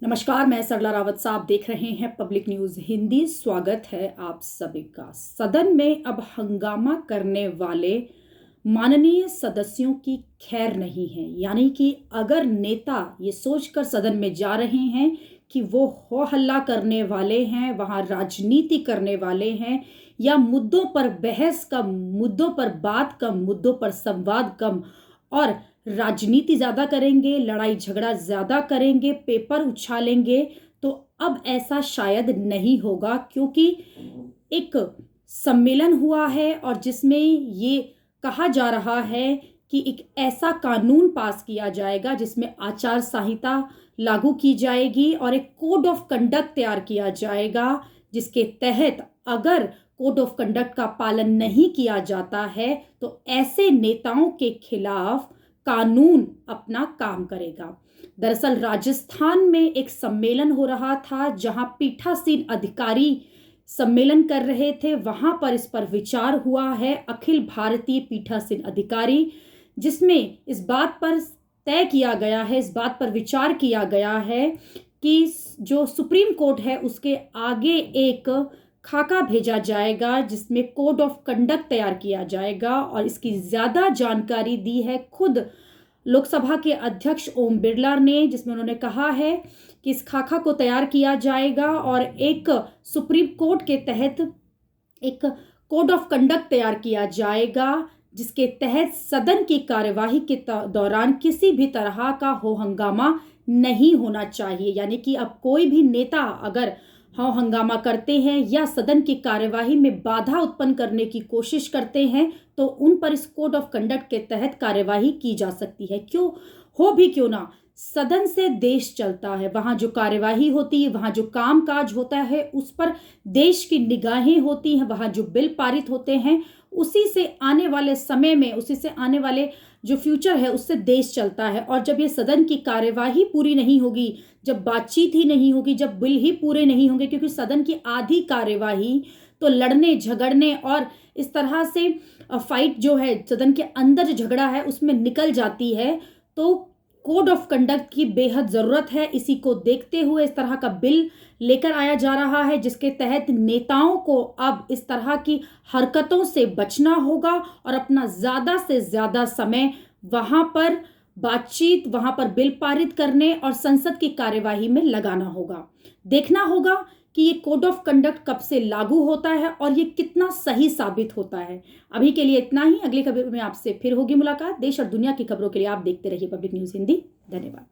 नमस्कार, मैं सरला रावत साहब देख रहे हैं पब्लिक न्यूज़ हिंदी। स्वागत है आप सभी का। सदन में अब हंगामा करने वाले माननीय सदस्यों की खैर नहीं है। यानी कि अगर नेता ये सोचकर सदन में जा रहे हैं कि वो हो हल्ला करने वाले हैं, वहाँ राजनीति करने वाले हैं, या मुद्दों पर बहस कम, मुद्दों पर बात कम, मुद्दों पर संवाद कम और राजनीति ज़्यादा करेंगे, लड़ाई झगड़ा ज़्यादा करेंगे, पेपर उछालेंगे, तो अब ऐसा शायद नहीं होगा। क्योंकि एक सम्मेलन हुआ है और जिसमें ये कहा जा रहा है कि एक ऐसा कानून पास किया जाएगा जिसमें आचार संहिता लागू की जाएगी और एक कोड ऑफ कंडक्ट तैयार किया जाएगा, जिसके तहत अगर कोड ऑफ कंडक्ट का पालन नहीं किया जाता है तो ऐसे नेताओं के खिलाफ कानून अपना काम करेगा। दरअसल राजस्थान में एक सम्मेलन हो रहा था जहां पीठासीन अधिकारी सम्मेलन कर रहे थे। वहां पर इस पर विचार हुआ है, अखिल भारतीय पीठासीन अधिकारी, जिसमें इस बात पर तय किया गया है, इस बात पर विचार किया गया है कि जो सुप्रीम कोर्ट है उसके आगे एक खाका भेजा जाएगा जिसमें कोड ऑफ कंडक्ट तैयार किया जाएगा। और इसकी ज़्यादा जानकारी दी है खुद लोकसभा के अध्यक्ष ओम बिरला ने, जिसमें उन्होंने कहा है कि इस खाका को तैयार किया जाएगा और एक सुप्रीम कोर्ट के तहत एक कोड ऑफ कंडक्ट तैयार किया जाएगा, जिसके तहत सदन की कार्यवाही के दौरान किसी भी तरह का हो हंगामा नहीं होना चाहिए। यानी कि अब कोई भी नेता अगर हो हंगामा करते हैं या सदन की कार्यवाही में बाधा उत्पन्न करने की कोशिश करते हैं तो उन पर इस कोड ऑफ कंडक्ट के तहत कार्यवाही की जा सकती है। क्यों ना, सदन से देश चलता है, वहां जो कार्यवाही होती है, वहां जो काम काज होता है, उस पर देश की निगाहें होती हैं, वहां जो बिल पारित होते हैं, उसी से आने वाले समय में, उसी से आने वाले जो फ्यूचर है उससे देश चलता है। और जब ये सदन की कार्यवाही पूरी नहीं होगी, जब बातचीत ही नहीं होगी, जब बिल ही पूरे नहीं होंगे, क्योंकि सदन की आधी कार्यवाही तो लड़ने झगड़ने और इस तरह से फाइट जो है सदन के अंदर जो झगड़ा है उसमें निकल जाती है। तो कोड ऑफ कंडक्ट की बेहद ज़रूरत है। इसी को देखते हुए इस तरह का बिल लेकर आया जा रहा है जिसके तहत नेताओं को अब इस तरह की हरकतों से बचना होगा और अपना ज़्यादा से ज़्यादा समय वहाँ पर बातचीत, वहाँ पर बिल पारित करने और संसद की कार्यवाही में लगाना होगा। देखना होगा कि ये कोड ऑफ कंडक्ट कब से लागू होता है और ये कितना सही साबित होता है। अभी के लिए इतना ही। अगली खबर में आपसे फिर होगी मुलाकात। देश और दुनिया की खबरों के लिए आप देखते रहिए पब्लिक न्यूज़ हिंदी। धन्यवाद।